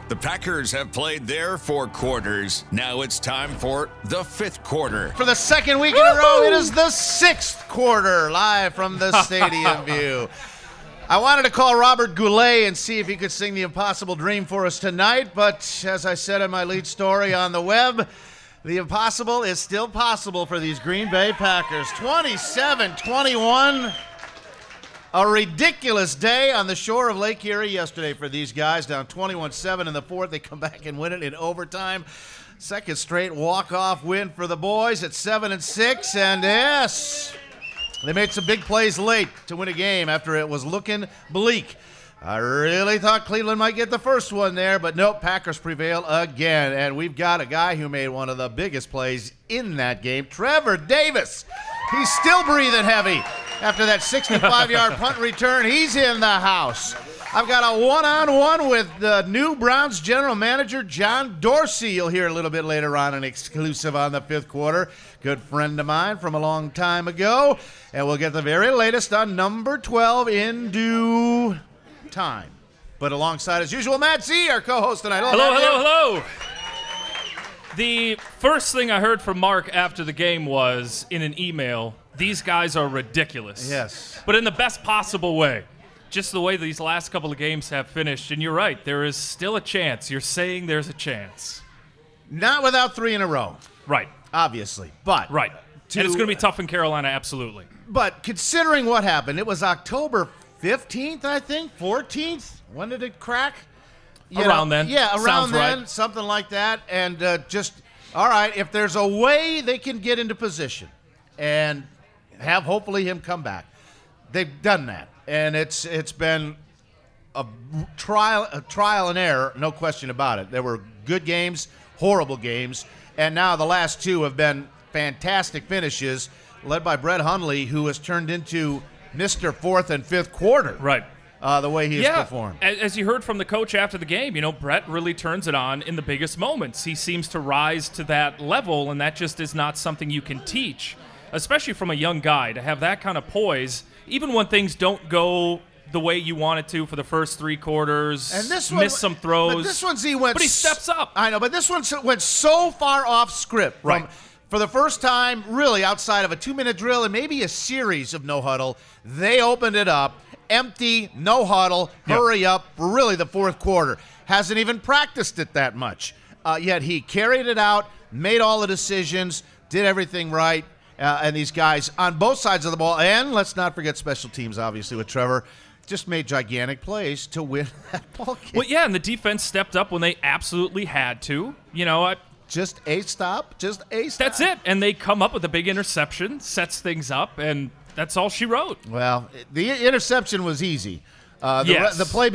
The Packers have played their 4 quarters. Now it's time for the 5th quarter. For the second week in a row, it is the 6th quarter, live from the stadium view. I wanted to call Robert Goulet and see if he could sing The Impossible Dream for us tonight, but as I said in my lead story on the web, the impossible is still possible for these Green Bay Packers. 27-21. A ridiculous day on the shore of Lake Erie yesterday for these guys. Down 21-7 in the 4th. They come back and win it in overtime. Second straight walk-off win for the boys at 7-6. And yes, they made some big plays late to win a game after it was looking bleak. I really thought Cleveland might get the first one there, but nope, Packers prevail again. And we've got a guy who made one of the biggest plays in that game, Trevor Davis. He's still breathing heavy after that 65-yard punt return. He's in the house. I've got a one-on-one with the new Browns general manager, John Dorsey. You'll hear a little bit later on, an exclusive on the 5th quarter. Good friend of mine from a long time ago. And we'll get the very latest on number 12 in due time. But alongside, as usual, Matt Z, our co-host tonight. Hello. The first thing I heard from Mark after the game was, in an email, these guys are ridiculous. Yes. But in the best possible way. Just the way these last couple of games have finished. And you're right, there is still a chance. You're saying there's a chance. Not without 3 in a row. Right. Obviously. But right. And it's going to be tough in Carolina, absolutely. But considering what happened, it was October 15th, I think, 14th. When did it crack? Around then. Yeah, around Sounds then, right. something like that. And all right, if there's a way they can get into position and have hopefully him come back, they've done that. And it's been a trial and error, no question about it. There were good games, horrible games, and now the last 2 have been fantastic finishes, led by Brett Hundley, who has turned into Mr. 4th and 5th quarter. Right. The way he has performed. As you heard from the coach after the game, Brett really turns it on in the biggest moments. He seems to rise to that level, and that just is not something you can teach, especially from a young guy, to have that kind of poise, even when things don't go the way you want it to for the first 3 quarters, and this miss some throws. But this one, but he steps up. I know, but this one went so far off script. Right. For the first time, really, outside of a 2-minute drill and maybe a series of no huddle, they opened it up. Empty, no huddle, hurry up for really the 4th quarter. Hasn't even practiced it that much. Yet he carried it out, made all the decisions, did everything right. And these guys on both sides of the ball, and let's not forget special teams, obviously, with Trevor, just made gigantic plays to win that ball game. Well, yeah, and the defense stepped up when they absolutely had to. Just a stop. That's it. And they come up with a big interception, sets things up, and that's all she wrote. Well, the interception was easy. Yes. The play,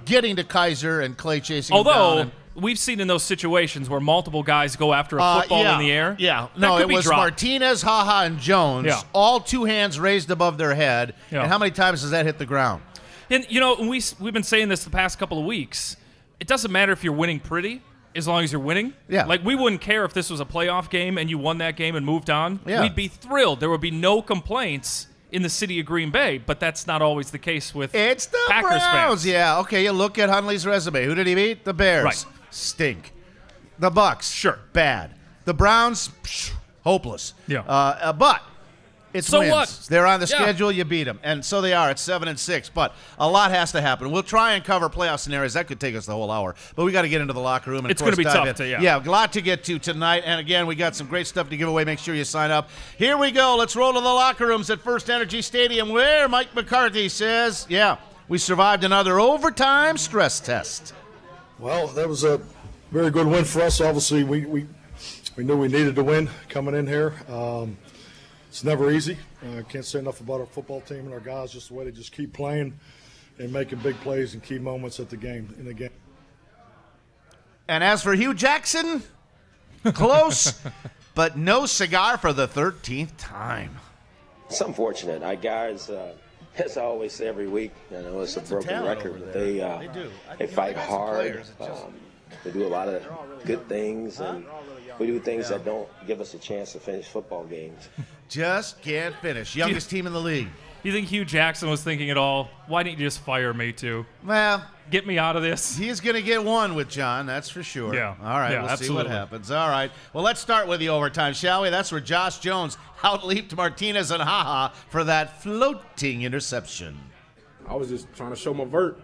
getting to Kaiser and Clay chasing him down. Although we've seen in those situations where multiple guys go after a football in the air. Yeah. No, it was Martinez, Haha, and Jones. Yeah. All 2 hands raised above their head. Yeah. And how many times does that hit the ground? And, we've been saying this the past couple of weeks. It doesn't matter if you're winning pretty, as long as you're winning. Yeah. Like, we wouldn't care if this was a playoff game and you won that game and moved on. Yeah. We'd be thrilled. There would be no complaints in the city of Green Bay, but that's not always the case with it's the Packers Browns. fans. Yeah, okay, you look at Hundley's resume. Who did he beat? The Bears. Right. Stink. The Bucks. Sure. Bad. The Browns, hopeless. Yeah. But it's so wins. what? They're on the schedule, you beat them. And so they are at 7-6. But a lot has to happen. We'll try and cover playoff scenarios. That could take us the whole hour. But we got to get into the locker room. And it's going to be tough. Yeah, a lot to get to tonight. And again, we got some great stuff to give away. Make sure you sign up. Here we go. Let's roll to the locker rooms at First Energy Stadium, where Mike McCarthy says, we survived another overtime stress test. Well, that was a very good win for us. Obviously, we knew we needed to win coming in here. It's never easy. I can't say enough about our football team and our guys, just the way they just keep playing and making big plays and key moments in the game. And as for Hugh Jackson, close, but no cigar for the 13th time. It's unfortunate. Our guys, as I always say every week, it's a broken record. But they fight hard. They do a lot of good things, and we do things that don't give us a chance to finish football games. Just can't finish. Youngest team in the league. You think Hugh Jackson was thinking it all? Why didn't you just fire me too? Well, get me out of this. He's going to get one with John, that's for sure. Yeah. All right, yeah, we'll absolutely. see what happens. All right. Well, let's start with the overtime, shall we? That's where Josh Jones outleaped Martinez and Haha for that floating interception. I was just trying to show my vert.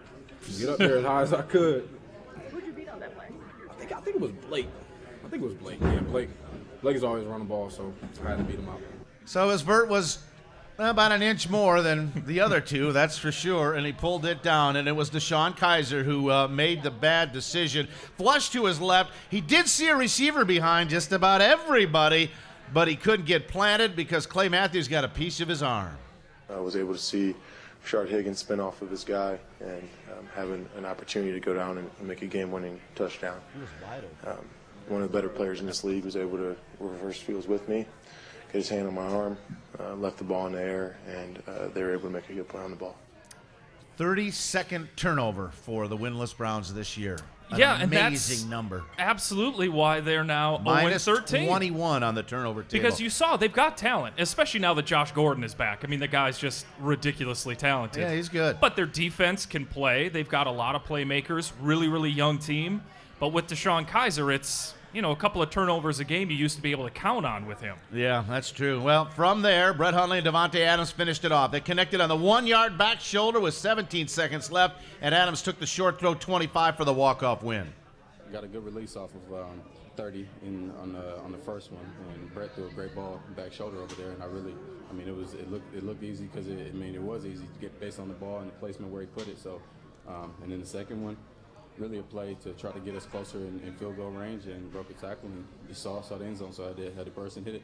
Get up there as high as I could. Who'd you beat on that play? I think it was Blake. Yeah, Blake. Blake is always running the ball, so I had to beat him out. So his vert was about an inch more than the other two, that's for sure, and he pulled it down, and it was DeShone Kizer who made the bad decision. Flush to his left. He did see a receiver behind just about everybody, but he couldn't get planted because Clay Matthews got a piece of his arm. I was able to see Rashard Higgins spin off of his guy and having an opportunity to go down and make a game-winning touchdown. He was wide open. One of the better players in this league was able to reverse fields with me, get his hand on my arm, left the ball in the air, and they were able to make a good play on the ball. 32nd turnover for the winless Browns this year. An and amazing that's number. Absolutely why they're now minus 0-13. 21 on the turnover table. Because you saw they've got talent, especially now that Josh Gordon is back. I mean, the guy's just ridiculously talented. Yeah, he's good. But their defense can play. They've got a lot of playmakers, really, really young team. But with DeShone Kizer, it's, a couple of turnovers a game you used to be able to count on with him. Yeah, that's true. Well, from there, Brett Hundley and Davante Adams finished it off. They connected on the 1-yard back shoulder with 17 seconds left, and Adams took the short throw 25 for the walk-off win. Got a good release off of 30 on the first one, and Brett threw a great ball back shoulder over there, and it looked easy because it was easy to get based on the ball and the placement where he put it. So, and then the second one, really a play to try to get us closer in field goal range, and broke a tackle and you saw the end zone, so I had to burst and hit it.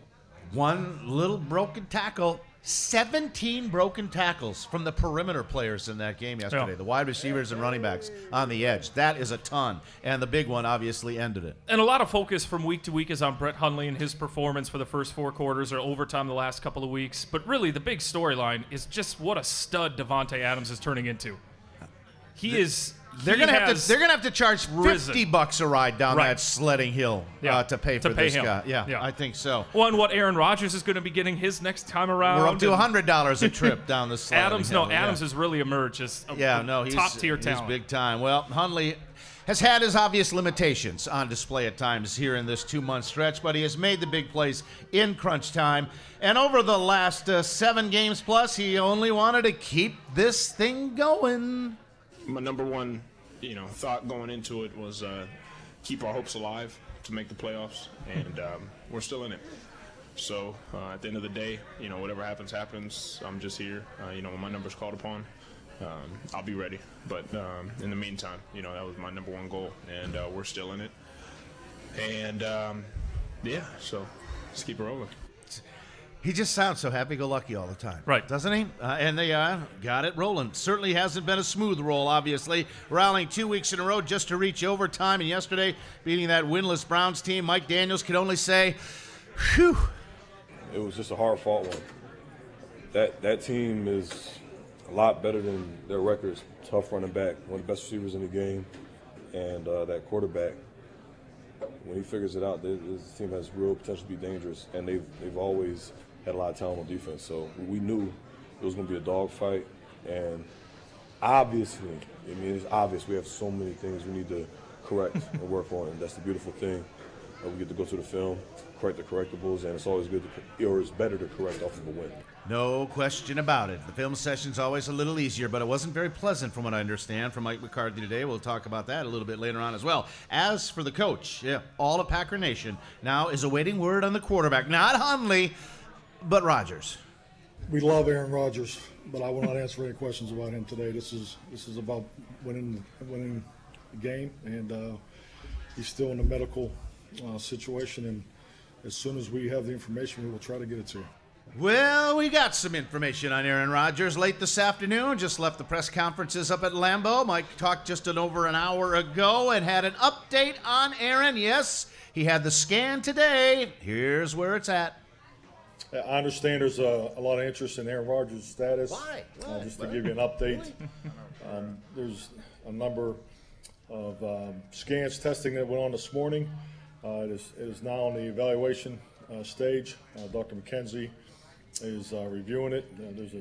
One little broken tackle, 17 broken tackles from the perimeter players in that game yesterday. Yeah. The wide receivers and running backs on the edge. That is a ton, and the big one obviously ended it. And a lot of focus from week to week is on Brett Hundley and his performance for the first 4 quarters or overtime the last couple of weeks. But really, the big storyline is just what a stud Davante Adams is turning into. They're gonna have to charge $50 a ride down Right. that sledding hill to pay for this him. guy. Yeah, Yeah. I think so. Well, and what Aaron Rodgers is going to be getting his next time around. We're up to $100 a trip down the sledding hill. Adams has really emerged as a top-tier talent. He's big time. Well, Hundley has had his obvious limitations on display at times here in this 2-month stretch, but he has made the big plays in crunch time. And over the last 7 games plus, he only wanted to keep this thing going. My number one, thought going into it was keep our hopes alive to make the playoffs, and we're still in it. So at the end of the day, whatever happens, happens. I'm just here. When my number's called upon, I'll be ready. But in the meantime, that was my number one goal, and we're still in it. And so let's keep it rolling. He just sounds so happy-go-lucky all the time. Right. Doesn't he? And they got it rolling. Certainly hasn't been a smooth roll, obviously. Rallying 2 weeks in a row just to reach overtime. And yesterday, beating that winless Browns team, Mike Daniels could only say, whew. It was just a hard-fought one. That team is a lot better than their records. Tough running back, one of the best receivers in the game. And that quarterback, when he figures it out, this team has real potential to be dangerous. And they've always had a lot of talent on defense, so we knew it was going to be a dogfight. And obviously, it's obvious we have so many things we need to correct and work on, and that's the beautiful thing. We get to go through the film, correct the correctables, and it's always good or it's better to correct off of a win. No question about it. The film session's always a little easier, but it wasn't very pleasant from what I understand from Mike McCarthy today. We'll talk about that a little bit later on as well. As for the coach, all of Packer Nation now is awaiting word on the quarterback. Not Hundley, but Rodgers. We love Aaron Rodgers, but I will not answer any questions about him today. This is about winning the game, and he's still in a medical situation, and as soon as we have the information, we will try to get it to you. Well, we got some information on Aaron Rodgers late this afternoon. Just left the press conferences up at Lambeau. Mike talked just over an hour ago and had an update on Aaron. Yes, he had the scan today. Here's where it's at. I understand there's a lot of interest in Aaron Rodgers' status. Why? Just to give you an update, there's a number of scans testing that went on this morning. It is now on the evaluation stage. Dr. McKenzie is reviewing it. There's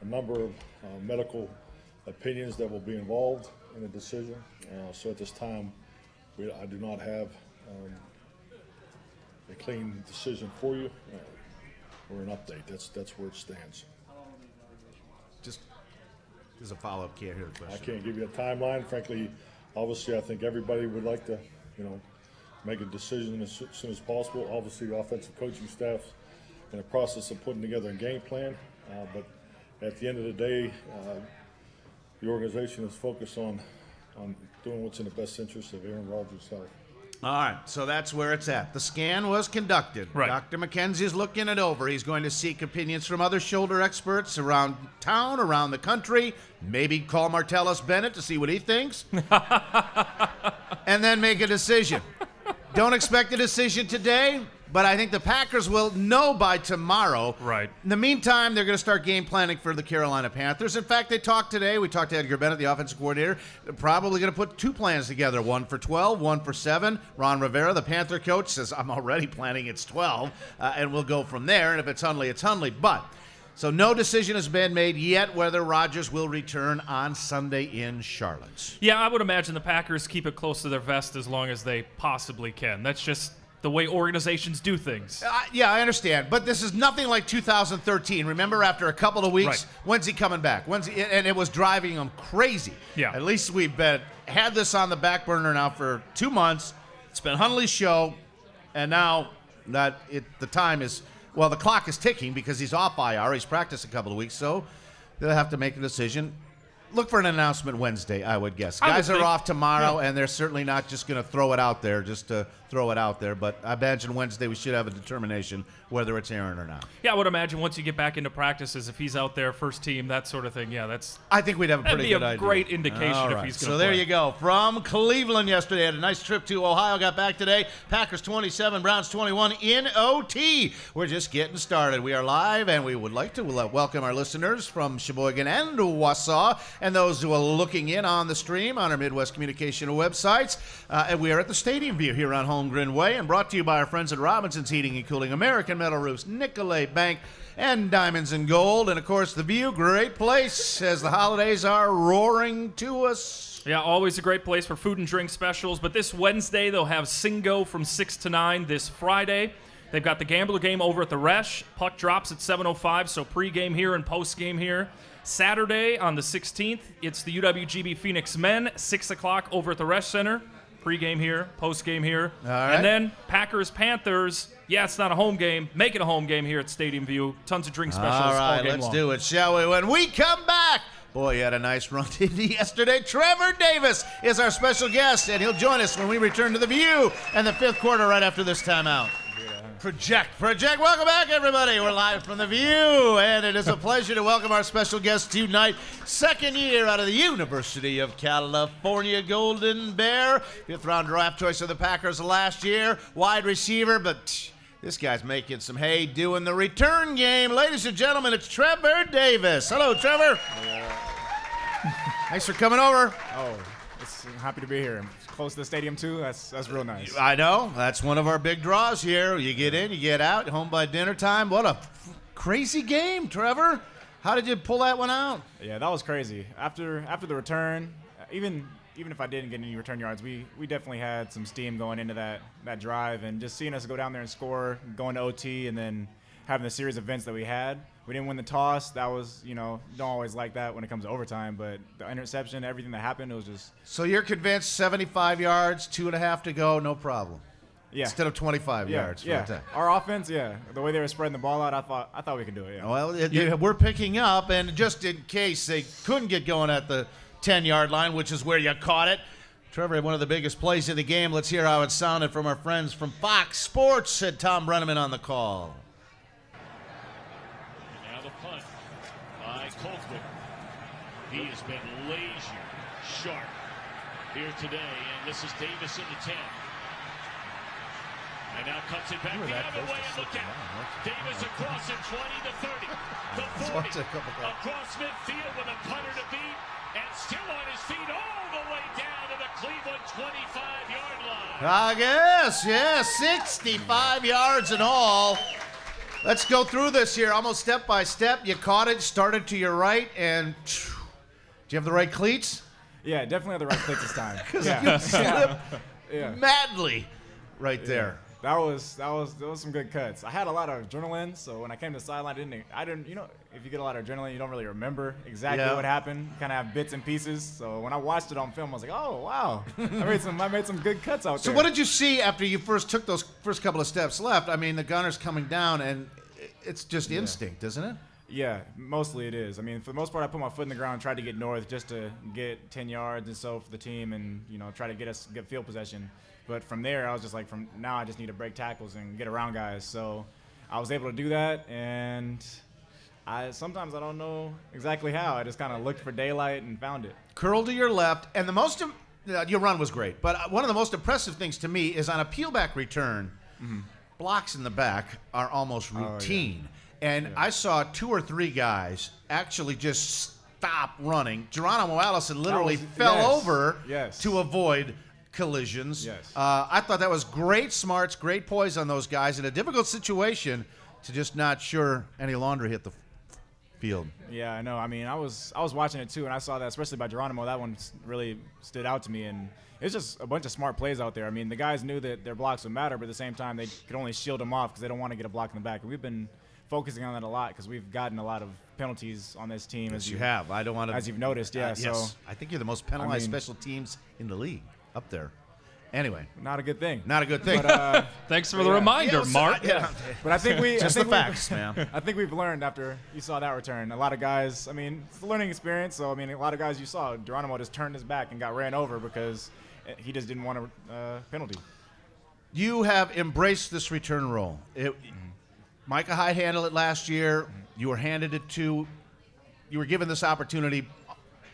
a number of medical opinions that will be involved in the decision. So at this time, I do not have a clean decision for you or an update. That's where it stands. Just as a follow-up, can't hear the question. I can't give you a timeline. Frankly, obviously, I think everybody would like to, make a decision as soon as possible. Obviously, the offensive coaching staff's in the process of putting together a game plan. But at the end of the day, the organization is focused on doing what's in the best interest of Aaron Rodgers' health. All right, so that's where it's at. The scan was conducted. Right. Dr. McKenzie is looking it over. He's going to seek opinions from other shoulder experts around town, around the country. Maybe call Martellus Bennett to see what he thinks. And then make a decision. Don't expect a decision today, but I think the Packers will know by tomorrow. Right. In the meantime, they're going to start game planning for the Carolina Panthers. In fact, they talked today. We talked to Edgar Bennett, the offensive coordinator. They're probably going to put 2 plans together, one for 12, one for 7. Ron Rivera, the Panther coach, says, I'm already planning it's 12, and we'll go from there. And if it's Hundley, it's Hundley. But so no decision has been made yet whether Rodgers will return on Sunday in Charlotte. Yeah, I would imagine the Packers keep it close to their vest as long as they possibly can. That's just the way organizations do things. Yeah, I understand. But this is nothing like 2013. Remember, after a couple of weeks, Right. When's he coming back? And it was driving them crazy. Yeah. At least we've had this on the back burner now for 2 months. It's been Hundley's show, and now that the time is, well, the clock is ticking because he's off IR. He's practiced a couple of weeks, so they'll have to make a decision. Look for an announcement Wednesday, I would guess. Guys are off tomorrow, and they're certainly not just going to throw it out there just to throw it out there. But I imagine Wednesday we should have a determination whether it's Aaron or not. Yeah, I would imagine once you get back into practices, if he's out there, first team, that sort of thing, I think we'd have a pretty good idea. That'd be a great indication All if right. he's going to So play. there you go. From Cleveland yesterday, had a nice trip to Ohio, got back today. Packers 27, Browns 21 in OT. We're just getting started. We are live, and we would like to welcome our listeners from Sheboygan and Wausau, and those who are looking in on the stream on our Midwest Communication websites. And we are at the Stadium View here on Holmgren Way, and brought to you by our friends at Robinson's Heating and Cooling, American Metal Roofs, Nicolay Bank, and Diamonds and Gold. And, of course, the View, great place as the holidays are roaring to us. Yeah, always a great place for food and drink specials. But this Wednesday, they'll have Singo from 6 to 9. This Friday, they've got the Gambler game over at the Resch. Puck drops at 7:05, so pregame here and postgame here. Saturday on the 16th, it's the UWGB Phoenix men, 6 o'clock over at the Resch Center. Pregame here, postgame here. All right. And then Packers-Panthers. Yeah, it's not a home game. Make it a home game here at Stadium View. Tons of drink specials All right, all game let's long. do it, shall we? When we come back, boy, you had a nice run yesterday. Trevor Davis is our special guest, and he'll join us when we return to the View and the 5th quarter right after this timeout. Project. Welcome back, everybody. We're live from the View, and it is a pleasure to welcome our special guest tonight. 2nd year out of the University of California, Golden Bear. 5th-round draft choice of the Packers last year. Wide receiver, but this guy's making some hay doing the return game. Ladies and gentlemen, it's Trevor Davis. Hello, Trevor. Thanks for coming over. Oh, I'm happy to be here. Close to the stadium, too. That's real nice. I know. That's one of our big draws here. You get in, you get out, home by dinner time. What a crazy game, Trevor. How did you pull that one out? Yeah, that was crazy. After the return, even if I didn't get any return yards, we definitely had some steam going into that drive. And just seeing us go down there and score, going to OT, and then having the series of events that we had. We didn't win the toss. That was, don't always like that when it comes to overtime. But the interception, everything that happened, it was just. So you're convinced 75 yards, 2.5 to go, no problem. Yeah. Instead of 25 yards. Yeah. For Our offense, the way they were spreading the ball out, I thought we could do it. Yeah. Well, we're picking up, and just in case they couldn't get going at the 10-yard line, which is where you caught it. Trevor had one of the biggest plays of the game. Let's hear how it sounded from our friends from Fox Sports, said Tom Brenneman on the call. He has been laser sharp here today, and this is Davis in the 10. And now cuts it back the other way, and look out. Davis across it, 20 to 30, to 40, across midfield with a punter to beat, and still on his feet all the way down to the Cleveland 25-yard line. I guess, yeah, 65 yards in all. Let's go through this here, almost step by step. You caught it, started to your right, and do you have the right cleats? Yeah, definitely have the right cleats this time. Because Yeah. you slipped madly right there. That was some good cuts. I had a lot of adrenaline, so when I came to the sideline, I didn't. You know, if you get a lot of adrenaline, you don't really remember exactly what happened. You kind of have bits and pieces. So when I watched it on film, I was like, oh wow, I made some good cuts out there. So what did you see after you first took those first couple of steps left? I mean, the gunner's coming down, and it's just instinct, isn't it? Yeah, mostly it is. I mean, for the most part, I put my foot in the ground and tried to get north just to get 10 yards and so for the team and, try to get field possession. But from there, I was just like, from now I just need to break tackles and get around guys. So I was able to do that, and sometimes I don't know exactly how. I just kind of looked for daylight and found it. Curl to your left, and your run was great. But one of the most impressive things to me is on a peel-back return, blocks in the back are almost routine. And I saw 2 or 3 guys actually just stop running. Geronimo Allison literally fell over to avoid collisions. I thought that was great smarts, great poise on those guys in a difficult situation to just not sure any laundry hit the field. Yeah, I know. I mean, I was watching it too, and I saw that, especially by Geronimo. That one really stood out to me, and it's just a bunch of smart plays out there. I mean, the guys knew that their blocks would matter, but at the same time, they could only shield them off because they don't want to get a block in the back. And we've been focusing on that a lot because we've gotten a lot of penalties on this team. Yes, you have. I don't want to. As you've noticed, yeah. Yes. So I think you're the most penalized special teams in the league, up there. Anyway, not a good thing. Not a good thing. But, thanks for the reminder, Mark. But I think the facts, man. I think we've learned after you saw that return. A lot of guys. I mean, it's a learning experience. So I mean, a lot of guys you saw, Geronimo just turned his back and got ran over because he just didn't want a penalty. You have embraced this return role. Micah Hyde handled it last year. You were handed it to. You were given this opportunity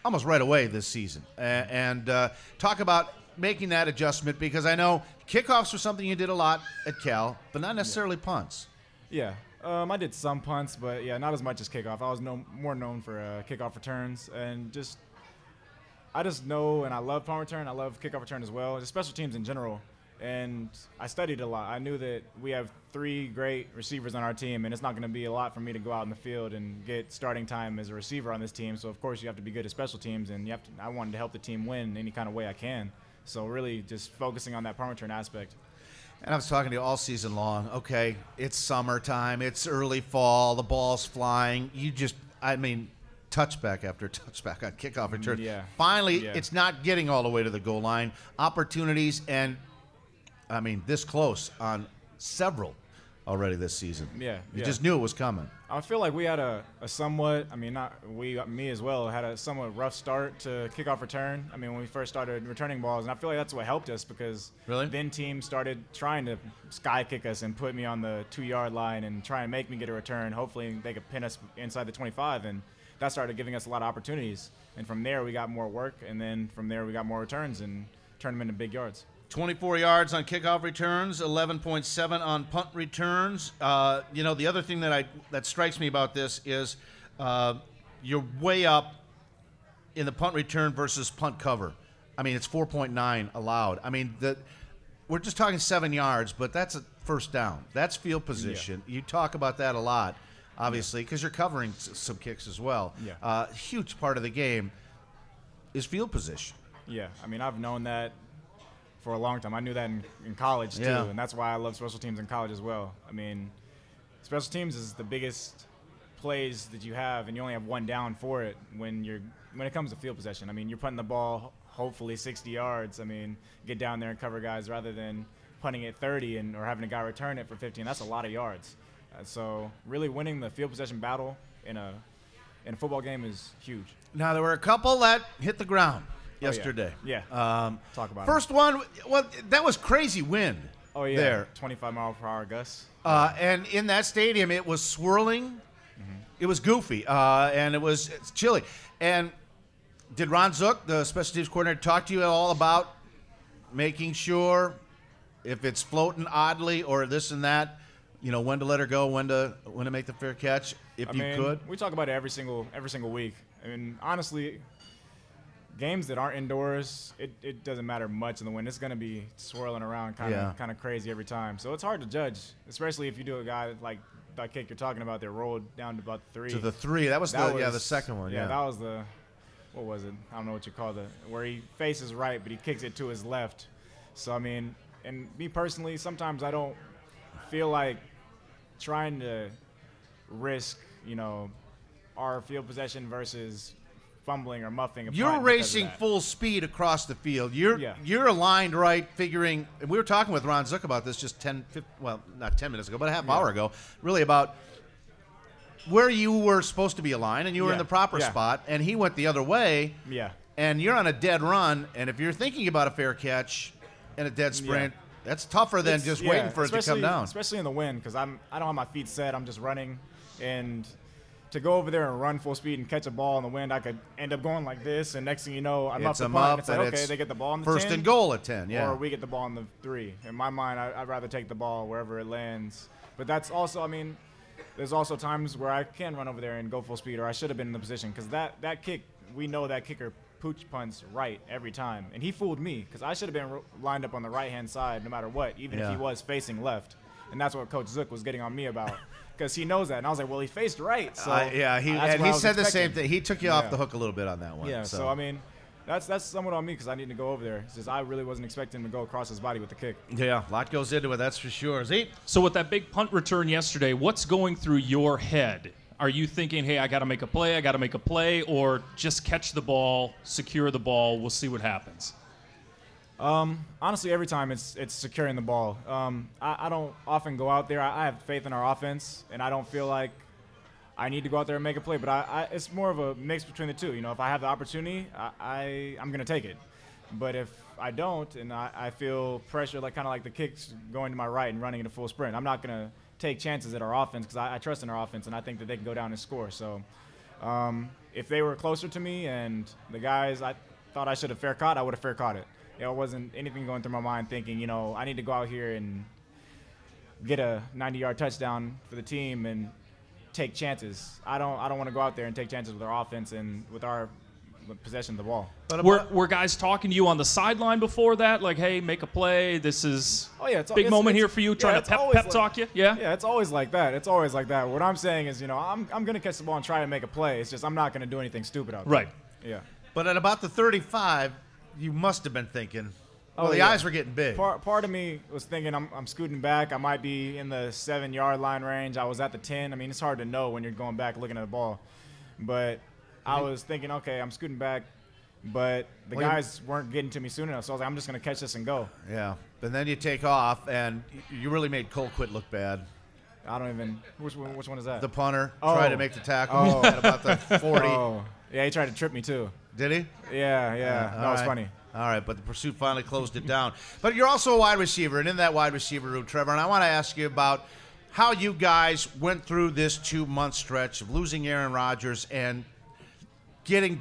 almost right away this season. And talk about making that adjustment, because I know kickoffs were something you did a lot at Cal, but not necessarily punts. Yeah. I did some punts, but not as much as kickoff. I was more known for kickoff returns, and I just know, and I love punt return. I love kickoff return as well, just special teams in general. And I studied a lot. I knew that we have 3 great receivers on our team, and it's not going to be a lot for me to go out in the field and get starting time as a receiver on this team. So, of course, you have to be good at special teams, and I wanted to help the team win in any kind of way I can. So really just focusing on that punt return aspect. And I was talking to you all season long. Okay, it's summertime. It's early fall. The ball's flying. Touchback after touchback on kickoff return. Finally, it's not getting all the way to the goal line. Opportunities, and this close on several already this season. You just knew it was coming. I feel like we had a somewhat, me as well, had a somewhat rough start to kickoff return. When we first started returning balls, and I feel like that's what helped us, because then teams started trying to sky kick us and put me on the 2-yard line and try and make me get a return. Hopefully they could pin us inside the 25, and that started giving us a lot of opportunities. And from there we got more work, and then from there we got more returns and turned them into big yards. 24 yards on kickoff returns, 11.7 on punt returns. The other thing that strikes me about this is you're way up in the punt return versus punt cover. It's 4.9 allowed. We're just talking 7 yards, but that's a first down. That's field position. You talk about that a lot, obviously, because you're covering some kicks as well. Huge part of the game is field position. Yeah, I've known that for a long time. I knew that in college too, and that's why I love special teams in college as well. Special teams is the biggest plays that you have, and you only have one down for it when it comes to field possession. You're punting the ball hopefully 60 yards. Get down there and cover guys rather than punting it 30 or having a guy return it for 15. That's a lot of yards. So really winning the field possession battle in a football game is huge. Now, there were a couple that hit the ground yesterday. Talk about first one, that was crazy wind. There, 25-mile-per-hour gusts. And in that stadium, it was swirling. It was goofy, and it's chilly. And did Ron Zook, the special teams coordinator, talk to you at all about making sure if it's floating oddly or this and that, when to let her go, when to make the fair catch, if you could? We talk about it every single week. Honestly, games that aren't indoors, it doesn't matter much in the wind. It's going to be swirling around kind of crazy every time. So it's hard to judge, especially if you do a guy like that kick you're talking about that rolled down to about 3. To the 3. That was the second one. Yeah, that was the, what was it? I don't know what you call it. Where he faces right, but he kicks it to his left. So, I mean, and me personally, sometimes I don't feel like trying to risk, our field possession versus fumbling or muffing. You're racing full speed across the field. You're aligned right, figuring. And we were talking with Ron Zook about this just not 10 minutes ago, but a half hour ago, really about where you were supposed to be aligned, and you were in the proper spot, and he went the other way. Yeah. And you're on a dead run, and if you're thinking about a fair catch and a dead sprint, that's tougher than just waiting for it to come down. Especially in the wind, because I don't have my feet set. I'm just running, and to go over there and run full speed and catch a ball in the wind, I could end up going like this, and next thing you know, I'm up the punt. It's like, okay, they get the ball in the 10. First and goal at 10, or we get the ball in the 3. In my mind, I'd rather take the ball wherever it lands. But that's also, I mean, there's also times where I can run over there and go full speed, or I should have been in the position, because that kick, we know that kicker pooch punts right every time, and he fooled me because I should have been lined up on the right-hand side no matter what, even if he was facing left, and that's what Coach Zook was getting on me about. Because he knows that, and I was like, well, he faced right. So he said the same thing. He took you off the hook a little bit on that one. Yeah, so I mean, that's somewhat on me because I need to go over there. It's just I really wasn't expecting him to go across his body with the kick. Yeah, a lot goes into it, that's for sure. Zeke? So with that big punt return yesterday, what's going through your head? Are you thinking, hey, I got to make a play, or just catch the ball, secure the ball, we'll see what happens? Honestly, every time it's securing the ball. I don't often go out there. I have faith in our offense, and I don't feel like I need to go out there and make a play. But it's more of a mix between the two. If I have the opportunity, I'm going to take it. But if I don't, and I feel pressure, kind of like the kicks going to my right and running in a full sprint, I'm not going to take chances at our offense because I trust in our offense, and I think that they can go down and score. So if they were closer to me and the guys I thought I should have fair caught, I would have fair caught it. It wasn't anything going through my mind thinking, I need to go out here and get a 90-yard touchdown for the team and take chances. I don't want to go out there and take chances with our offense and with our possession of the ball. Were guys talking to you on the sideline before that? Like, hey, make a play. This is big moment here for you, trying to pep talk you? Yeah? Yeah, it's always like that. It's always like that. What I'm saying is, I'm going to catch the ball and try to make a play. It's just I'm not going to do anything stupid out there. Right. Yeah. But at about the 35, you must have been thinking, the eyes were getting big. Part of me was thinking I'm scooting back. I might be in the 7-yard line range. I was at the 10. I mean, it's hard to know when you're going back looking at the ball. But I was thinking, okay, I'm scooting back. But the guys weren't getting to me soon enough. So I was like, I'm just going to catch this and go. Yeah. And then you take off, and you really made Colquitt look bad. I don't even – which one is that? The punter tried to make the tackle at about the 40. Oh. Yeah, he tried to trip me too. Did he? Yeah. That was funny. All right, but the pursuit finally closed it down. But you're also a wide receiver, and in that wide receiver room, Trevor, and I want to ask you about how you guys went through this 2-month stretch of losing Aaron Rodgers and getting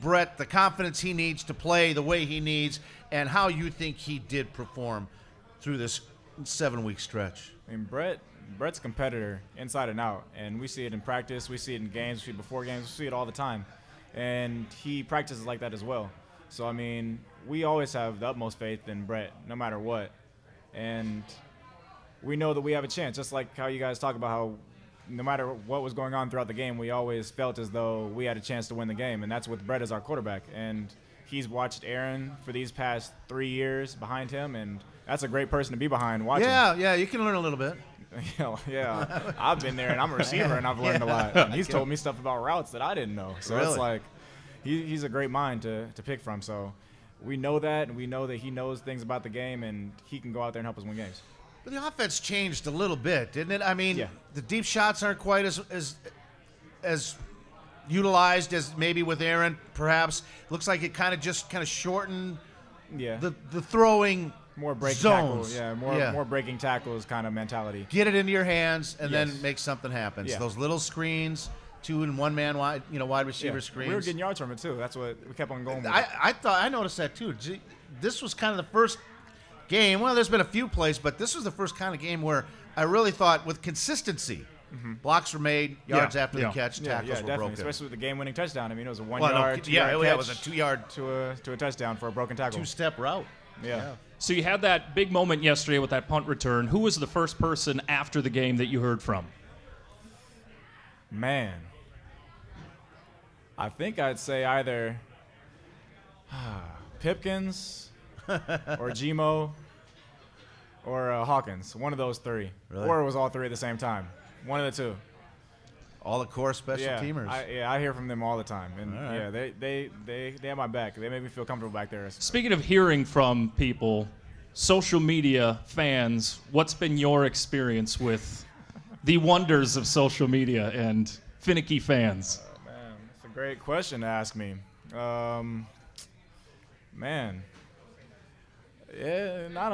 Brett the confidence he needs to play the way he needs, and how you think he did perform through this 7-week stretch. I mean, Brett's a competitor inside and out, and we see it in practice, we see it in games, we see it before games, we see it all the time. And he practices like that as well. So, I mean, we always have the utmost faith in Brett, no matter what. And we know that we have a chance, just like how you guys talk about how no matter what was going on throughout the game, we always felt as though we had a chance to win the game, and that's with Brett as our quarterback. And he's watched Aaron for these past 3 years behind him, and that's a great person to be behind watching. Yeah, you can learn a little bit. Yeah, I've been there, and I'm a receiver, and I've learned a lot. And he's told me stuff about routes that I didn't know. So it's like he's a great mind to pick from. So we know that, and we know that he knows things about the game, and he can go out there and help us win games. But the offense changed a little bit, didn't it? I mean, the deep shots aren't quite as utilized as maybe with Aaron, perhaps. Looks like it kind of shortened the throwing more break zones. Tackle, more breaking tackles kind of mentality. Get it into your hands and then make something happen. So those little screens, 2 and 1 man wide receiver screens. We were getting yards from it too. That's what we kept on going with. I noticed that too. This was kind of the first game. Well, there's been a few plays, but this was the first kind of game where I really thought with consistency, blocks were made, yards after the catch, tackles were broken. Especially with the game-winning touchdown. I mean, it was a 1 yard, 2 yard catch. It was a 2 yard to a touchdown for a broken tackle. 2-step route. Yeah. So you had that big moment yesterday with that punt return. Who was the first person after the game that you heard from? Man. I think I'd say either Pipkins or Gmo or Hawkins. One of those three. Really? Or it was all three at the same time. One of the two. All the core special teamers. I hear from them all the time. And right. they have my back. They make me feel comfortable back there. Speaking of hearing from people, social media fans, what's been your experience with the wonders of social media and finicky fans? Man, that's a great question to ask me. Man. Yeah, not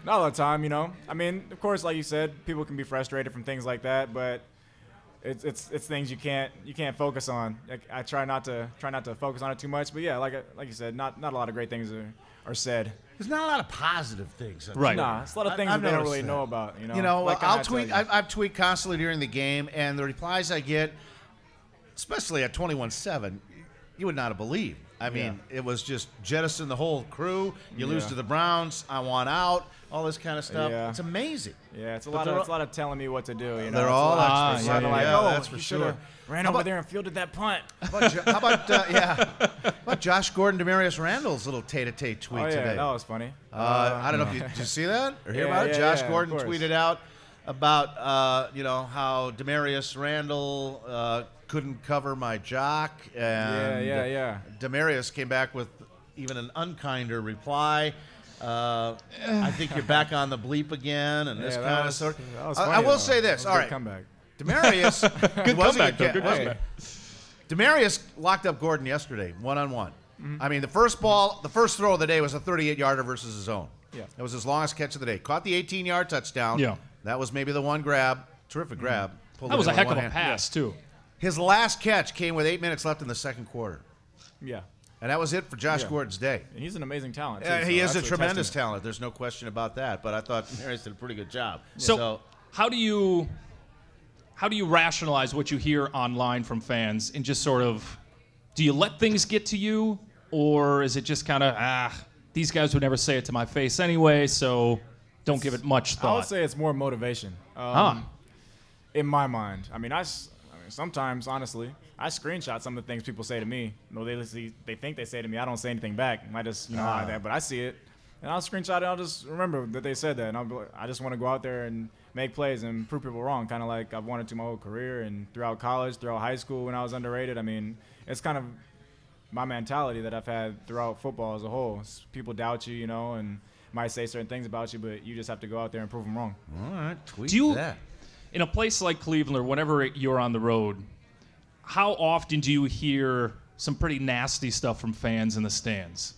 all the time, you know. I mean, of course, like you said, people can be frustrated from things like that, but it's things you can't focus on. I try not to focus on it too much, but yeah, like you said, not a lot of great things are said. There's not a lot of positive things. Right. Nah, it's a lot of things that they don't really know about. You know, like I'll tweet. I've tweet constantly during the game, and the replies I get, especially at 21-7, you would not have believed. I mean, it was just jettison the whole crew. You lose to the Browns. I want out. All this kind of stuff. Yeah. It's amazing. Yeah, it's a lot of telling me what to do. You know, they're all experts. that's for sure. Ran over there and fielded that punt. How about Josh Gordon, Demarius Randall's little tete-a-tete tweet today? That was funny. I don't know if did you see that or hear about it? Josh Gordon tweeted out about how Demarius Randall couldn't cover my jock, and Demarius came back with even an unkinder reply. I think you're back on the bleep again, and this kind of sort. I will say this. All right, comeback. Demarius, good comeback. Good comeback. Demarius locked up Gordon yesterday, one-on-one. Mm-hmm. I mean, the first throw of the day was a 38-yarder versus his own. Yeah, that was his longest catch of the day. Caught the 18-yard touchdown. Yeah, that was maybe the one grab. Terrific grab. That was a heck of a pass too. His last catch came with 8 minutes left in the second quarter. Yeah. And that was it for Josh Gordon's day. And he's an amazing talent, too. Yeah, he is a tremendous talent. There's no question about that. But I thought Harris did a pretty good job. So how do you rationalize what you hear online from fans and just sort of, do you let things get to you? Or is it just kind of, these guys would never say it to my face anyway, so don't give it much thought? I would say it's more motivation. In my mind. I mean, sometimes, honestly, I screenshot some of the things people say to me. No, they think they say to me. I don't say anything back. I just, like that. But I see it, and I'll screenshot it. I'll just remember that they said that, and I'll be like, I just want to go out there and make plays and prove people wrong, kind of like I've wanted to my whole career and throughout college, throughout high school when I was underrated. I mean, it's kind of my mentality that I've had throughout football as a whole. People doubt you, and might say certain things about you, but you just have to go out there and prove them wrong. All right, tweet that. In a place like Cleveland or whenever you're on the road, how often do you hear some pretty nasty stuff from fans in the stands?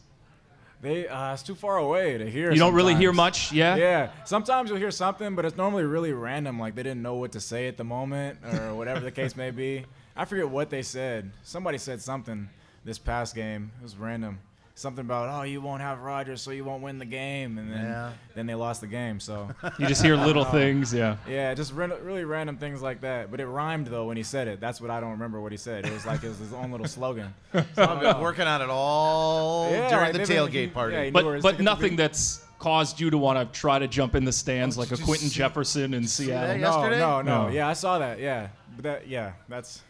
It's too far away to hear. You don't really hear much, yeah? Yeah. Sometimes you'll hear something, but it's normally really random, like they didn't know what to say at the moment or whatever the case may be. I forget what they said. Somebody said something this past game. It was random. Something about, you won't have Rodgers, so you won't win the game, and then they lost the game. So you just hear little things, Yeah, just really random things like that. But it rhymed though when he said it. That's what I don't remember what he said. It was like it was his own little slogan. So I've been working on it all during the tailgate party. But nothing that's caused you to want to try to jump in the stands like a Quentin Jefferson in Seattle. No. Yeah, I saw that. Yeah, but that's.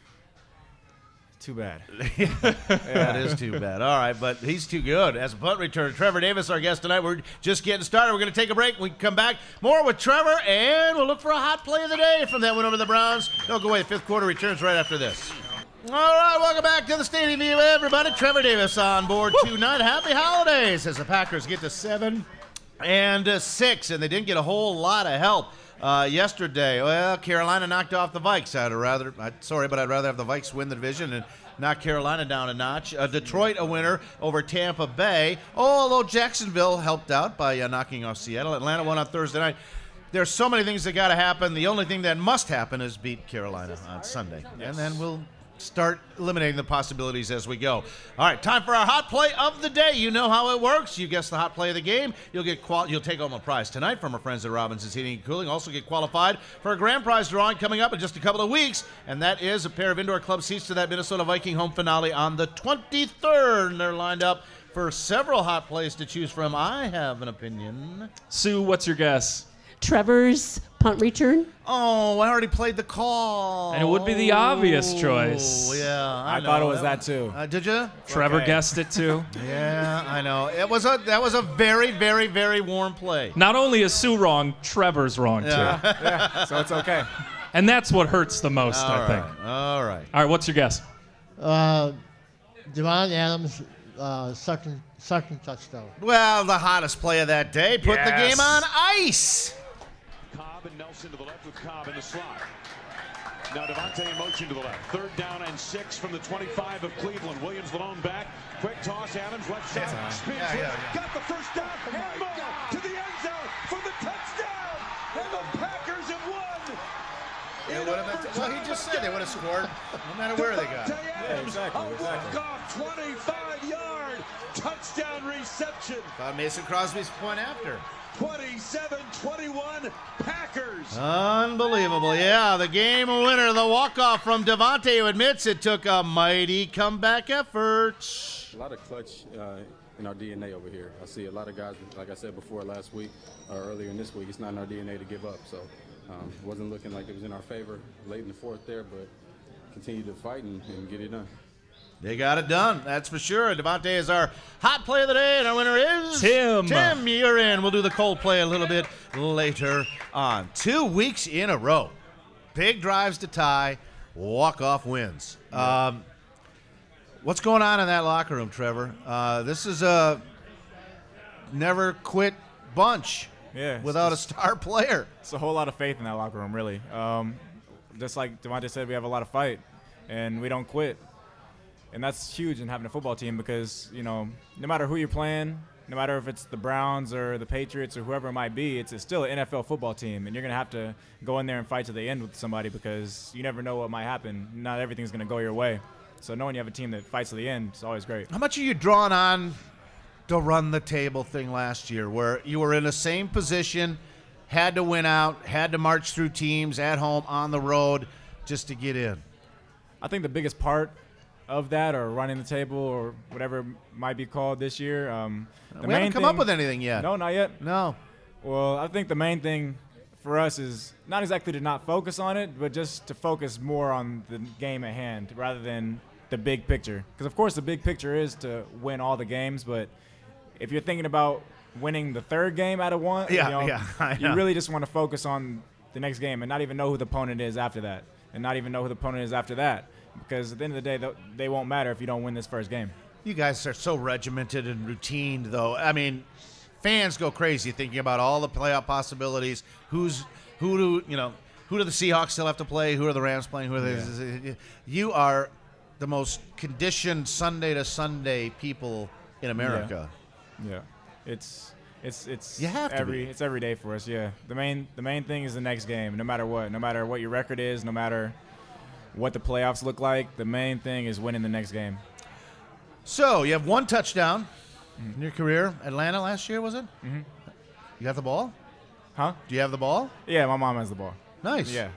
Too bad. That is too bad. All right, but he's too good. As a punt return, Trevor Davis, our guest tonight. We're just getting started. We're going to take a break. We can come back more with Trevor, and we'll look for a hot play of the day from that win over the Browns. Don't go away. The fifth quarter returns right after this. All right, welcome back to the Stadium View, everybody. Trevor Davis on board tonight. Happy holidays as the Packers get to 7-6, and they didn't get a whole lot of help. Yesterday, Carolina knocked off the Vikes. I'd rather have the Vikes win the division and knock Carolina down a notch. Detroit a winner over Tampa Bay. Although Jacksonville helped out by knocking off Seattle. Atlanta won on Thursday night. There's so many things that got to happen. The only thing that must happen is beat Carolina on Sunday, and then we'll start eliminating the possibilities as we go. All right, time for our hot play of the day. You know how it works. You guess the hot play of the game. You'll take home a prize tonight from our friends at Robinson's Heating and Cooling. Also get qualified for a grand prize drawing coming up in just a couple of weeks, and that is a pair of indoor club seats to that Minnesota Viking home finale on the 23rd. And they're lined up for several hot plays to choose from. I have an opinion. Sue, what's your guess? Trevor's punt return. Oh, I already played the call. And it would be the obvious choice. Oh, yeah. I thought it was that too. Did you? Trevor guessed it too. Yeah, I know. That was a very, very, very warm play. Not only is Sue wrong, Trevor's wrong too. Yeah, so it's okay. And that's what hurts the most, I think. All right. All right, what's your guess? Devon Adams, second touchdown. Well, the hottest play of that day put the game on ice. Cobb and Nelson to the left with Cobb in the slot. Now Devontae in motion to the left. 3rd down and 6 from the 25 of Cleveland. Williams the lone back. Quick toss, Adams left side. Spins got the first down. And more to the end zone for the touchdown. And the Packers have won. Well, he just said they would have scored no matter where they got. Yeah, exactly. Walk-off 25-yard touchdown reception. Thought Mason Crosby's point after. 27-21 Packers. Unbelievable. Yeah, the game winner, the walk-off from Devontae, who admits it took a mighty comeback effort. A lot of clutch in our DNA over here. I see a lot of guys, like I said before last week, or earlier in this week, it's not in our DNA to give up. So it wasn't looking like it was in our favor late in the 4th there, but continue to fight and get it done. They got it done, that's for sure. Devontae is our hot play of the day, and our winner is Tim. Tim, you're in. We'll do the cold play a little bit later on. 2 weeks in a row. Big drives to tie, walk-off wins. What's going on in that locker room, Trevor? This is a never-quit bunch without a star player. It's a whole lot of faith in that locker room, really. Just like Devontae said, we have a lot of fight, and we don't quit. And that's huge in having a football team because, no matter who you're playing, no matter if it's the Browns or the Patriots or whoever it might be, it's still an NFL football team. And you're going to have to go in there and fight to the end with somebody because you never know what might happen. Not everything's going to go your way. So knowing you have a team that fights to the end is always great. How much are you drawn on the run-the-table thing last year where you were in the same position, had to win out, had to march through teams at home, on the road, just to get in? I think the biggest part of that, or running the table, or whatever it might be called this year. We haven't come up with anything yet. No, not yet. No. Well, I think the main thing for us is not exactly to not focus on it, but just to focus more on the game at hand rather than the big picture. Because, of course, the big picture is to win all the games, but if you're thinking about winning the 3rd game out of one, you really just want to focus on the next game and not even know who the opponent is after that, and not even know who the opponent is after that. Because at the end of the day, they won't matter if you don't win this first game. You guys are so regimented and routined, though. I mean, fans go crazy thinking about all the playoff possibilities. Who do the Seahawks still have to play? Who are the Rams playing? You are the most conditioned Sunday to Sunday people in America. Yeah. It's you have to be. It's every day for us. Yeah. The main thing is the next game. No matter what your record is, no matter what the playoffs look like, the main thing is winning the next game. So you have 1 touchdown in your career. Atlanta last year, was it? Mm-hmm. You got the ball? Huh? Do you have the ball? Yeah, my mom has the ball. Nice. Yeah.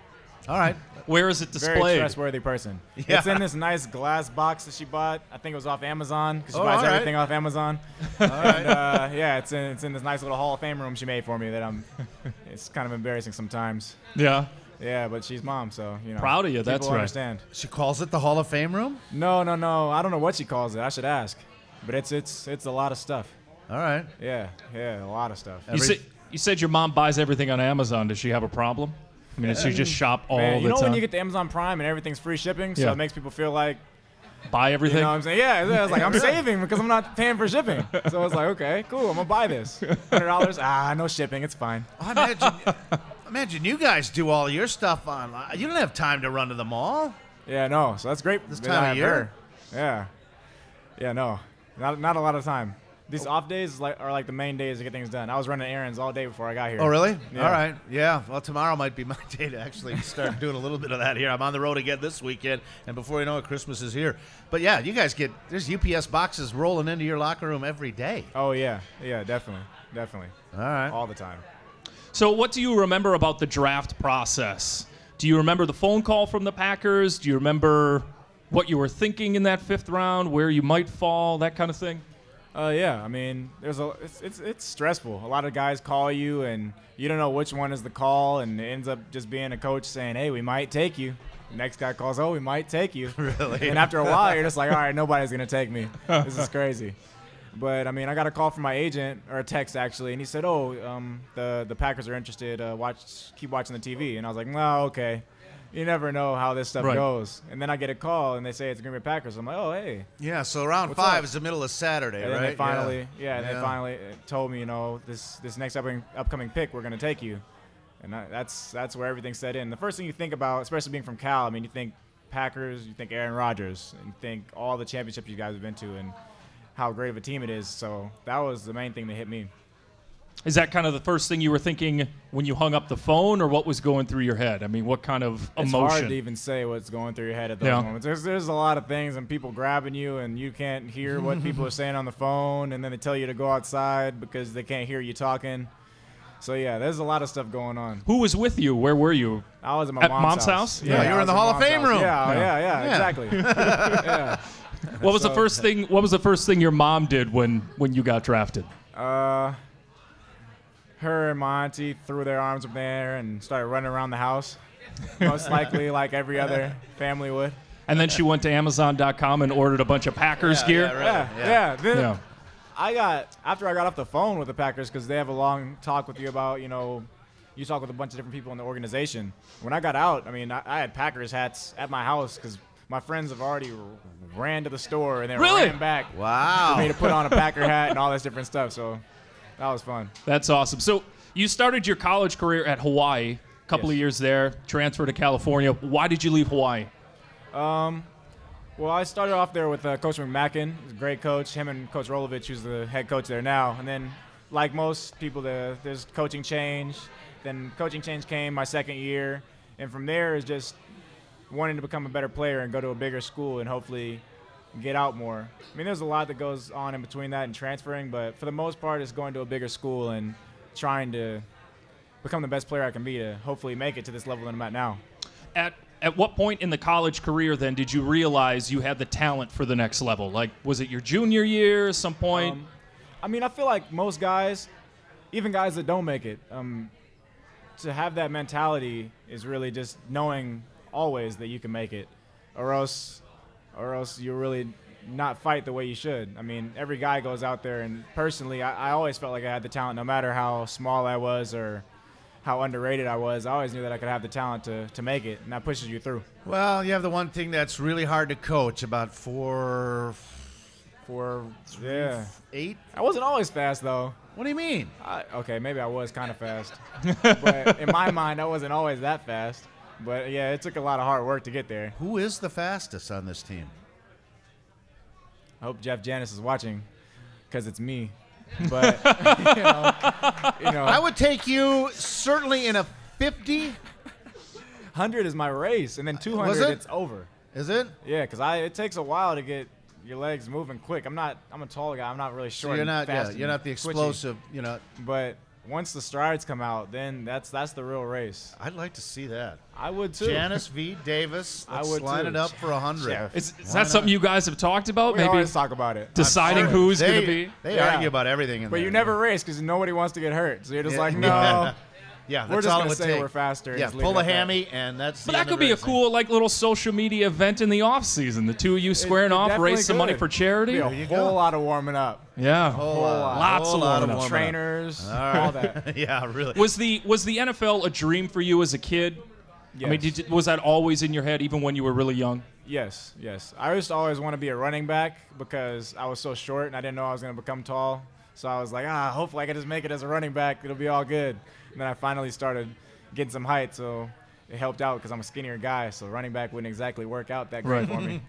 All right. Where is it displayed? Very trustworthy person. Yeah. It's in this nice glass box that she bought. I think it was off Amazon because she buys everything off Amazon. All right. And, it's in this nice little Hall of Fame room she made for me that it's kind of embarrassing sometimes. Yeah. Yeah, but she's mom, so proud of you. That's right. Understand. She calls it the Hall of Fame room? No. I don't know what she calls it. I should ask. But it's a lot of stuff. All right. Yeah, a lot of stuff. You said your mom buys everything on Amazon. Does she have a problem? I mean, does she just shop all the time? You know when you get the Amazon Prime and everything's free shipping, so it makes people feel like buy everything. You know what I'm saying? Yeah, I was like, I'm saving because I'm not paying for shipping. So I was like, okay, cool, I'm gonna buy this. $100. No shipping, it's fine. Imagine you guys do all your stuff online. You don't have time to run to the mall. Yeah, no. So that's great. This time of year. Yeah. Yeah, no. Not a lot of time. These off days are like the main days to get things done. I was running errands all day before I got here. Oh, really? Yeah. All right. Yeah. Well, tomorrow might be my day to actually start doing a little bit of that here. I'm on the road again this weekend, and before you know it, Christmas is here. But, yeah, you guys there's UPS boxes rolling into your locker room every day. Oh, yeah. Yeah, definitely. All right. All the time. So what do you remember about the draft process? Do you remember the phone call from the Packers? Do you remember what you were thinking in that 5th round, where you might fall, that kind of thing? Yeah, I mean, it's stressful. A lot of guys call you, and you don't know which one is the call, and it ends up just being a coach saying, "Hey, we might take you." The next guy calls, "Oh, we might take you." Really? And after a while, you're just like, "All right, nobody's gonna take me. This is crazy." But I mean, I got a call from my agent, or a text actually, and he said, "Oh, the Packers are interested. Keep watching the TV." And I was like, "No, okay." You never know how this stuff goes. And then I get a call, and they say it's Green Bay Packers. I'm like, oh, hey. Yeah, so round 5 is the middle of Saturday, and right? They finally, they finally told me, you know, this next upcoming pick, we're going to take you. And that's where everything set in. The first thing you think about, especially being from Cal, I mean, you think Packers, you think Aaron Rodgers, and you think all the championships you guys have been to and how great of a team it is. So that was the main thing that hit me. Is that kind of the first thing you were thinking when you hung up the phone, or what was going through your head? I mean, what kind of emotion? It's hard to even say what's going through your head at those moments. There's a lot of things, and people grabbing you, and you can't hear what people are saying on the phone, and then they tell you to go outside because they can't hear you talking. So, yeah, there's a lot of stuff going on. Who was with you? Where were you? I was at my mom's house. Yeah, you were in the Hall of Fame room. Yeah, exactly. Yeah. What was the first thing? What was the first thing your mom did when you got drafted? Her and my auntie threw their arms up there and started running around the house, most likely like every other family would. And then she went to Amazon.com and ordered a bunch of Packers gear. Then after I got off the phone with the Packers, because they have a long talk with you about, you know, you talk with a bunch of different people in the organization. When I got out, I mean, I had Packers hats at my house because my friends have already ran to the store and then ran back for me to put on a Packer hat and all this different stuff. So that was fun. That's awesome. So you started your college career at Hawaii, a couple of years there, transferred to California. Why did you leave Hawaii? Well, I started off there with Coach McMacken. He's a great coach. Him and Coach Rolovich, who's the head coach there now. And then, like most people, there's coaching change. Then coaching change came my second year. And from there is just wanting to become a better player and go to a bigger school and hopefully get out more. I mean, there's a lot that goes on in between that and transferring, but for the most part, it's going to a bigger school and trying to become the best player I can be to hopefully make it to this level that I'm at now. At what point in the college career, then, did you realize you had the talent for the next level? Like, was it your junior year at some point? I mean, I feel like most guys, even guys that don't make it, to have that mentality is really just knowing always that you can make it, or else you really not fight the way you should. I mean, every guy goes out there, and personally, I always felt like I had the talent, no matter how small I was or how underrated I was. I always knew that I could have the talent to make it, and that pushes you through. Well, you have the one thing that's really hard to coach, about 8? I wasn't always fast, though. What do you mean? Okay, maybe I was kind of fast. But in my mind, I wasn't always that fast. But, yeah, it took a lot of hard work to get there. Who is the fastest on this team? I hope Jeff Janis is watching, because it's me. But, you know. I would take you certainly in a 50. 100 is my race, and then 200, it's over. Is it? Yeah, because it takes a while to get your legs moving quick. I'm a tall guy. I'm not really short. So you're not, fast you're not the explosive, you know. But once the strides come out, then that's the real race. I'd like to see that. I would too. Janis v. Davis. Let's line it up for 100. Yeah. Is that something you guys have talked about? We always talk about it. Deciding who's going to be? They argue about everything in but there. you never race because nobody wants to get hurt. So you're just like, no. Yeah, we're just going to say we're faster. Yeah, pull a hammy, and that's But that could be a cool, like, little social media event in the off season. The two of you squaring off, raise some money for charity. A whole lot of warming up. Yeah, whole lot. Lots of warming up. Trainers, all that. Yeah, really. Was the NFL a dream for you as a kid? Yes. I mean, was that always in your head, even when you were really young? Yes. I used to always want to be a running back because I was so short and I didn't know I was going to become tall. So I was like, hopefully I can just make it as a running back. It'll be all good. And then I finally started getting some height, so it helped out because I'm a skinnier guy. So running back wouldn't exactly work out that great for me.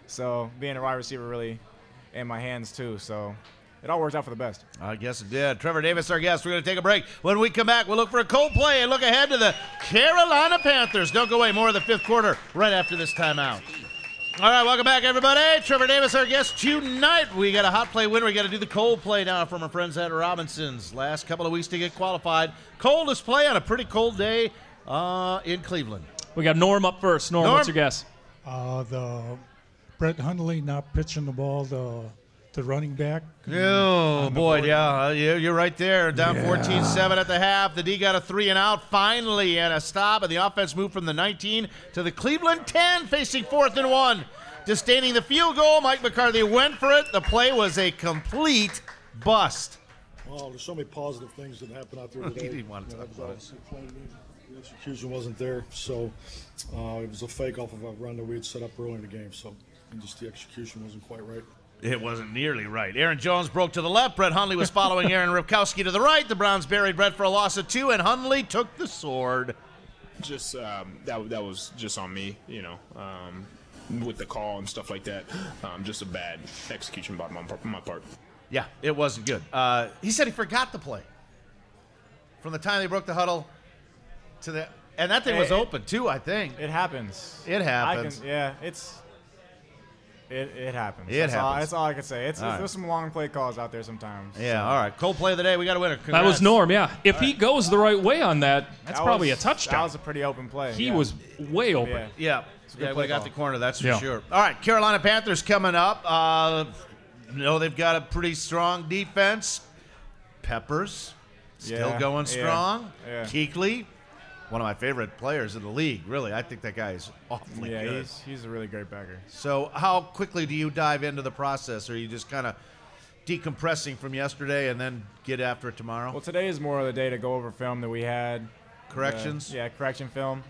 So being a wide receiver really in my hands too. So it all worked out for the best. I guess it did. Trevor Davis, our guest. We're going to take a break. When we come back, we'll look for a Coldplay and look ahead to the Carolina Panthers. Don't go away. More of the fifth quarter right after this timeout. All right, welcome back, everybody. Trevor Davis, our guest tonight. We got a hot play winner. We got to do the cold play now from our friends at Robinson's. Last couple of weeks to get qualified. Coldest play on a pretty cold day in Cleveland. We got Norm up first. Norm, what's your guess? The Brett Hundley not pitching the ball the running back. Oh, boy, yeah. You're right there. Down 14-7 at the half. The D got a 3 and out finally and a stop, and the offense moved from the 19 to the Cleveland 10, facing 4th and 1. Disdaining the field goal, Mike McCarthy went for it. The play was a complete bust. Well, there's so many positive things that happened out there today. He didn't want to talk about it. The execution wasn't there, so it was a fake off of a run that we had set up early in the game. So just the execution wasn't quite right. It wasn't nearly right. Aaron Jones broke to the left. Brett Hundley was following Aaron Ripkowski to the right. The Browns buried Brett for a loss of 2, and Hundley took the sword. Just that was just on me, with the call and stuff like that. Just a bad execution by my part. Yeah, it wasn't good. He said he forgot the play. From the time they broke the huddle to the... And that thing was open, too, I think. It happens. It happens. It happens. That's all I can say. There's some long play calls out there sometimes. Yeah, all right. Cold play of the day. We got a winner. Congrats. That was Norm, yeah. If he goes the right way on that, that's probably a touchdown. That was a pretty open play. He was way open. Yeah, we got the corner, that's for Yeah. sure. All right, Carolina Panthers coming up. They've got a pretty strong defense. Peppers still going strong. Yeah. Kuechly, one of my favorite players in the league, really. I think that guy is awfully good. Yeah, he's a really great backer. So how quickly do you dive into the process? Or are you just kind of decompressing from yesterday and then get after it tomorrow? Well, today is more of the day to go over film that we had. Corrections? Correction film.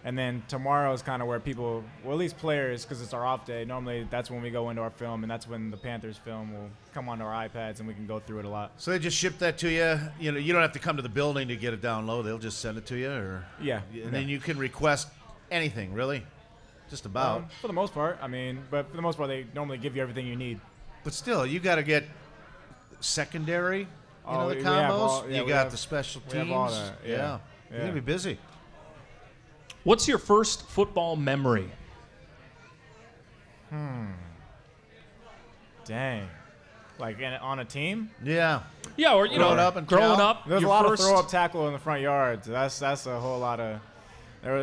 And then tomorrow is kind of where people, well, at least players, because it's our off day, normally that's when we go into our film, and that's when the Panthers film will come onto our iPads, and we can go through it a lot. So they just ship that to you? You don't have to come to the building to get it down low. They'll just send it to you? Or Yeah. And then you can request anything, really? Just about? For the most part. But for the most part, they normally give you everything you need. But still, you got to get secondary, the combos. You got the special teams. We have all that. Yeah. You're going to be busy. What's your first football memory? Dang. Like on a team? Yeah. Yeah, or growing up. There's a lot of throw-up tackle in the front yard. That's a whole lot of.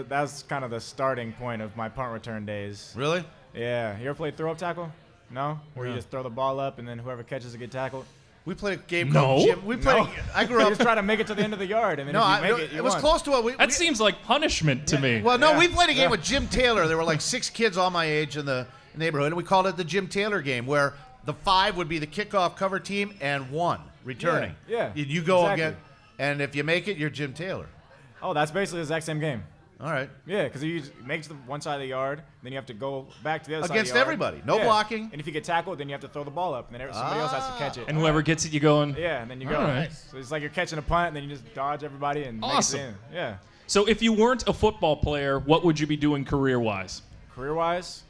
That's kind of the starting point of my punt return days. Really? Yeah. You ever played throw-up tackle? No? Where you just throw the ball up and then whoever catches it get tackled? We played a game called Jim. We played. I grew up. You just try to make it to the end of the yard, and then if you make it, you was won. close to what That seems like punishment to me. Well, no, we played a game with Jim Taylor. There were like 6 kids all my age in the neighborhood, and we called it the Jim Taylor game, where the 5 would be the kickoff cover team and 1 returning. Yeah. You go exactly. again, and if you make it, you're Jim Taylor. Oh, that's basically the exact same game. All right. Yeah, because you make it to the one side of the yard, then you have to go back to the other side against of the yard. everybody. No blocking. And if you get tackled, then you have to throw the ball up, and then somebody else has to catch it. And whoever gets it, you going. Yeah, and then you go. All right. So it's like you're catching a punt, and then you just dodge everybody and Awesome. make it in. Yeah. So if you weren't a football player, what would you be doing career-wise? Career-wise?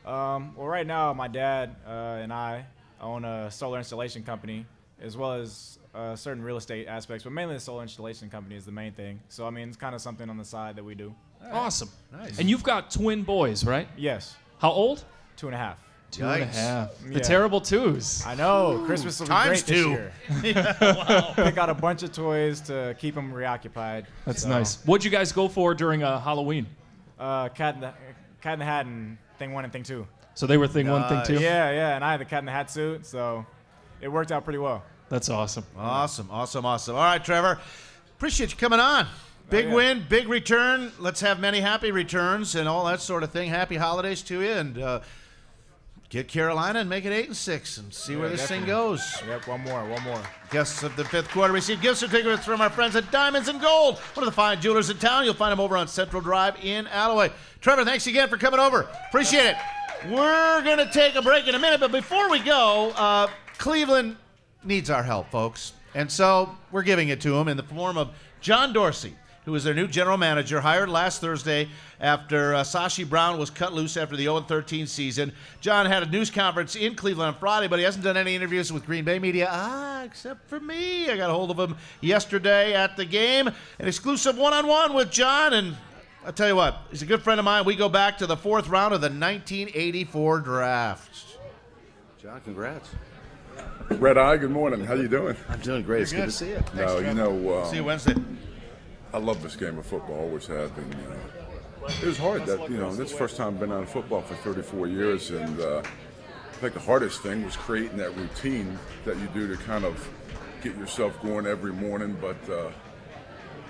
Well, right now, my dad and I own a solar installation company, as well as certain real estate aspects, but mainly the solar installation company is the main thing. So, it's kind of something on the side that we do. Awesome. Nice. And you've got twin boys, right? Yes. How old? 2.5. 2.5. The Yeah. terrible twos. I know. Christmas will be Times great this 2. year. Wow. Pick out a bunch of toys to keep them reoccupied. That's So, nice. What'd you guys go for during Halloween? Cat in the Hat and Thing 1 and Thing 2. So they were thing 1, thing 2? Yeah, and I had the Cat in the Hat suit, so it worked out pretty well. That's awesome. Awesome. All right, Trevor. Appreciate you coming on. Big win, big return. Let's have many happy returns and all that sort of thing. Happy holidays to you, and get Carolina and make it 8-6 and see where this thing goes. Yep, one more. Guests of the 5th quarter receive gift certificates from our friends at Diamonds and Gold, one of the fine jewelers in town. You'll find them over on Central Drive in Alloway. Trevor, thanks again for coming over. Appreciate it. We're going to take a break in a minute, but before we go, Cleveland needs our help, folks. And so we're giving it to them in the form of John Dorsey, who is their new general manager, hired last Thursday after Sashi Brown was cut loose after the 0-13 season. John had a news conference in Cleveland on Friday, but he hasn't done any interviews with Green Bay media, except for me. I got a hold of him yesterday at the game. An exclusive one-on-one with John, and I'll tell you what, he's a good friend of mine. We go back to the 4th round of the 1984 draft. John, congrats. Red Eye, good morning. How you doing? I'm doing great. It's good to see you. No, See you Wednesday. I love this game of football. Always have been. It was hard. That this is the first time I've been on football for 34 years, and think the hardest thing was creating that routine that you do to kind of get yourself going every morning. But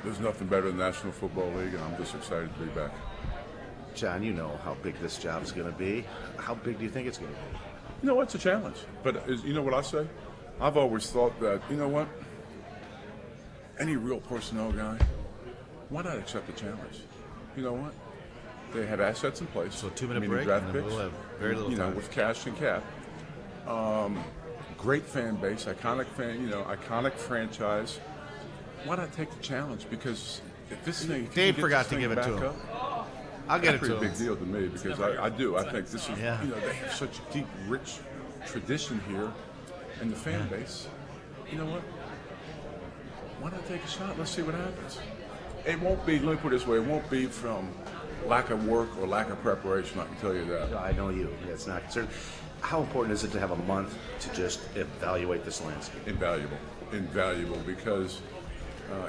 there's nothing better than the National Football League, and I'm just excited to be back. John, you know how big this job is going to be. How big do you think it's going to be? You know, it's a challenge. But you know what I say? I've always thought that, you know what? Any real personnel guy, why not accept the challenge? You know what? They have assets in place. So 2-minute break, draft and then picks, we'll have very little time. with cash and cap. Great fan base, iconic franchise. Why not take the challenge? Because if this thing, Dave forgot to give it to him. I'll get it to him. That's a pretty big deal to me because I do. I think this is, they have such a deep, rich tradition here, and the fan base. You know what? Why not take a shot? Let's see what happens. It won't be. Let me put it this way: it won't be from lack of work or lack of preparation. I can tell you that. I know you. It's not concerned. How important is it to have a month to just evaluate this landscape? Invaluable. Because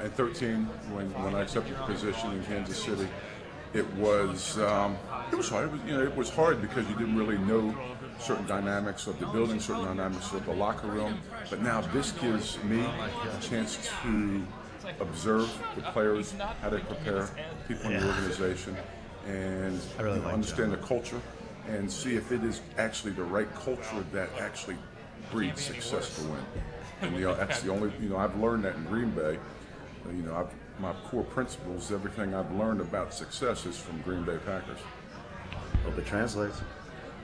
in 13, when I accepted the position in Kansas City, it was hard. It was hard because you didn't really know certain dynamics of the building, certain dynamics of the locker room. But now this gives me a chance to observe the players, how they prepare, people in the organization, and understand the culture and see if it is actually the right culture that actually breeds success to win. And that's the only, I've learned that in Green Bay. My core principles, everything I've learned about success is from Green Bay Packers. Hope it translates.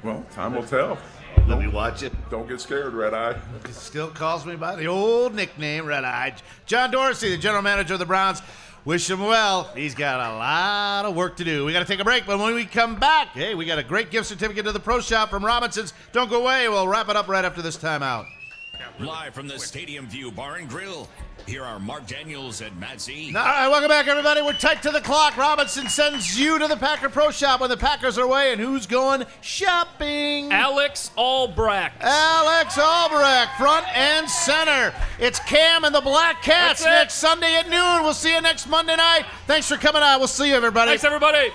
Well, time will tell. Let me watch it. Don't get scared, Red Eye. He still calls me by the old nickname, Red Eye. John Dorsey, the general manager of the Browns. Wish him well. He's got a lot of work to do. We got to take a break, but when we come back, hey, we got a great gift certificate to the Pro Shop from Robinson's. Don't go away. We'll wrap it up right after this timeout. Live from the Stadium View Bar and Grill, here are Mark Daniels and Matt Z. All right, welcome back, everybody. We're tight to the clock. Robinson sends you to the Packer Pro Shop when the Packers are away, and who's going shopping? Alex Albrecht. Alex Albrecht, front and center. It's Cam and the Black Cats next Sunday at noon. We'll see you next Monday night. Thanks for coming out. We'll see you, everybody. Thanks, everybody.